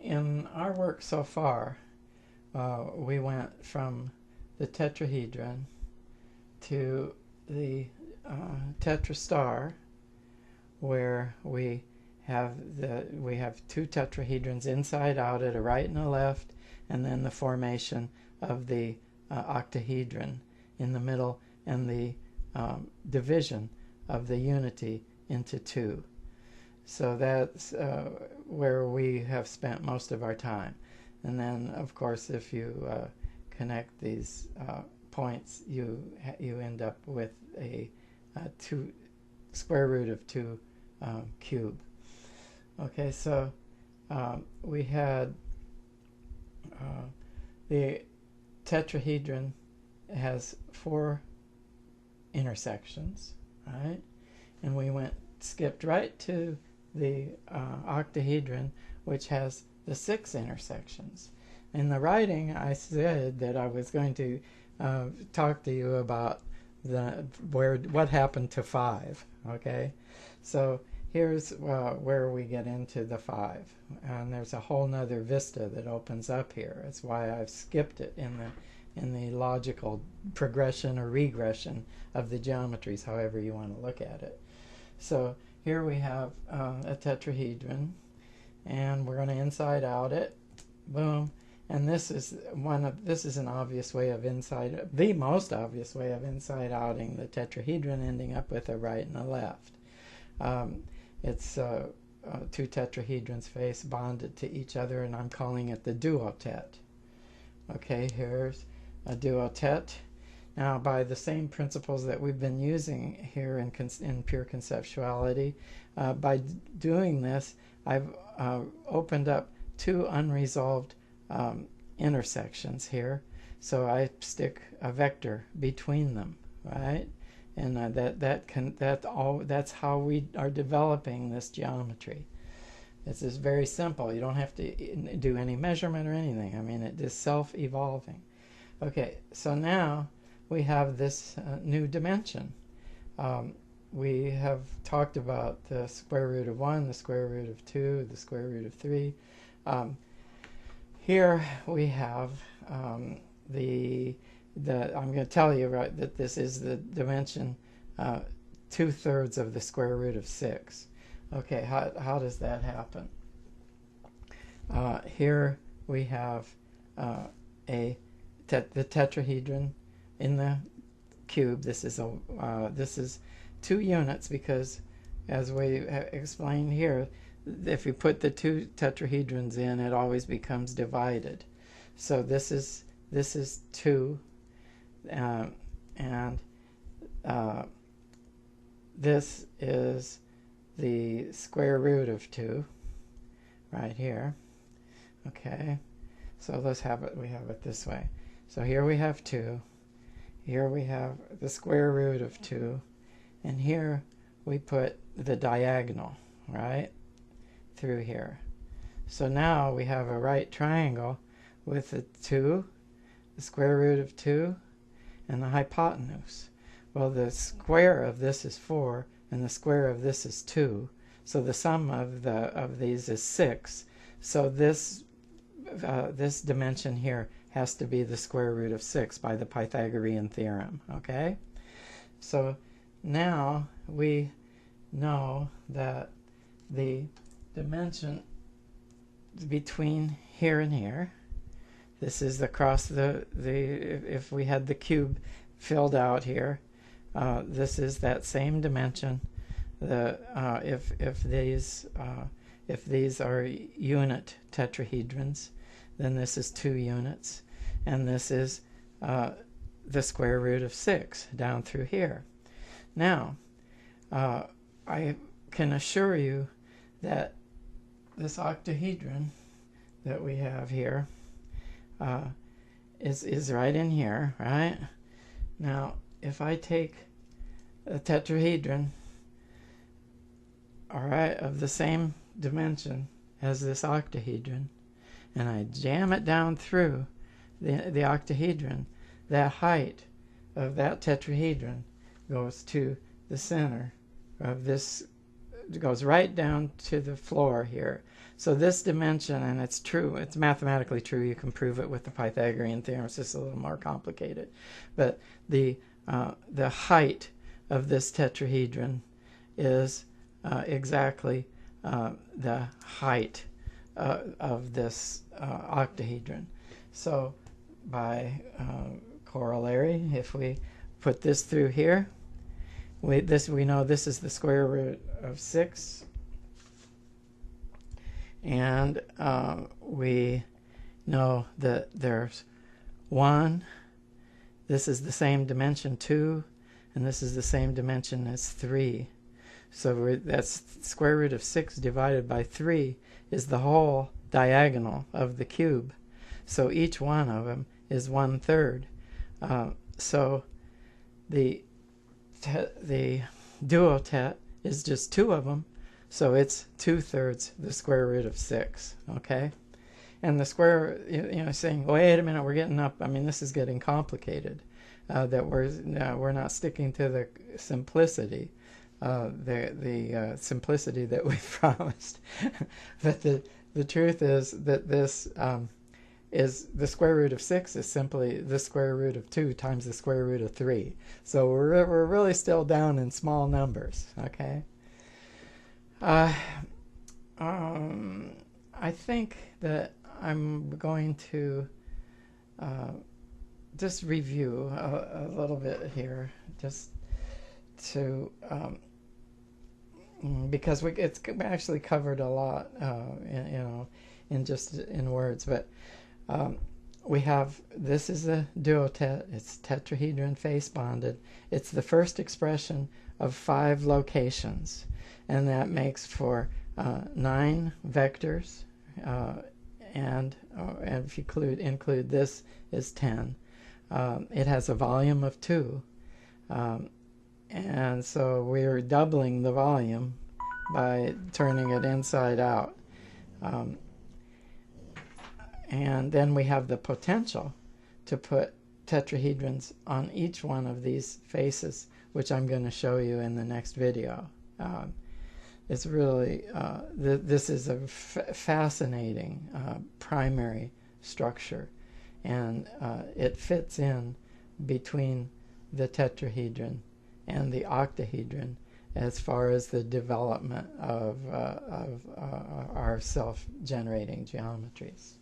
In our work so far, we went from the tetrahedron to the tetrastar, where we have two tetrahedrons inside out at a right and a left, and then the formation of the octahedron in the middle, and the division of the unity into two. So that's where we have spent most of our time. And then, of course, if you connect these points, you end up with a square root of 2 cube. Okay, so we had the tetrahedron has 4 intersections, right? And we skipped right to the octahedron, which has the 6 intersections. In the writing, I said that I was going to talk to you about what happened to 5. Okay, so here's where we get into the 5, and there's a whole nother vista that opens up here. That's why I've skipped it in the logical progression or regression of the geometries, however you want to look at it. So here we have a tetrahedron, and we're going to inside out it. Boom. And this is an obvious way of the most obvious way of inside outing the tetrahedron, ending up with a right and a left. It's 2 tetrahedrons face bonded to each other, and I'm calling it the duotet. Okay, here's a duotet. Now, by the same principles that we've been using here in Pure Conceptuality, by doing this, I've opened up 2 unresolved intersections here. So I stick a vector between them, right? And that's how we are developing this geometry. This is very simple. You don't have to do any measurement or anything. I mean, it is self-evolving. Okay, so now we have this new dimension. We have talked about the square root of 1, the square root of 2, the square root of 3. Here we have I'm going to tell you that this is the dimension 2/3 of the square root of 6. Okay, how does that happen? Here we have the tetrahedron in the cube. This is 2 units, because, as we explained here, if you put the 2 tetrahedrons in, it always becomes divided. So this is 2, and this is the square root of 2 right here. Okay, so we have it this way. So here we have 2, here we have the square root of 2, and here we put the diagonal, right, through here. So now we have a right triangle with the 2, the square root of 2, and the hypotenuse. Well, the square of this is 4, and the square of this is 2. So the sum of these is 6. So this dimension here has to be the square root of 6 by the Pythagorean theorem. Okay? So now we know that the dimension between here and here, this is across if we had the cube filled out here, this is that same dimension. If these are unit tetrahedrons, then this is 2 units, and this is the square root of 6 down through here. Now, I can assure you that this octahedron that we have here is right in here, right? Now, if I take a tetrahedron, all right, of the same dimension as this octahedron, and I jam it down through the octahedron, the height of that tetrahedron goes to the center of this, goes right down to the floor here. So this dimension, and it's true, it's mathematically true, you can prove it with the Pythagorean theorem, it's just a little more complicated. But the height of this tetrahedron is exactly the height of this octahedron. So by corollary, if we put this through here, we know this is the square root of 6, and we know that there's 1, this is the same dimension 2, and this is the same dimension as 3. So that's square root of 6 divided by 3 is the whole diagonal of the cube. So each one of them is 1/3. So the duotet is just 2 of them, so it's 2/3 the square root of 6. Okay, and the square, saying, wait a minute, we're getting up. I mean, this is getting complicated. That we're not sticking to the simplicity, the simplicity that we promised. But the truth is that this is the square root of 6 is simply the square root of 2 times the square root of 3. So we're really still down in small numbers. Okay. I think that I'm going to just review a little bit here, just to because it's actually covered a lot, in words. But we have, this is a duotet. It's tetrahedron face bonded. It's the first expression of 5 locations, and that makes for 9 vectors, and if you include this is 10. It has a volume of 2, and so we're doubling the volume by turning it inside out. And then we have the potential to put tetrahedrons on each one of these faces, which I'm going to show you in the next video. It's really, this is a fascinating primary structure, and it fits in between the tetrahedron and the octahedron as far as the development of our self-generating geometries.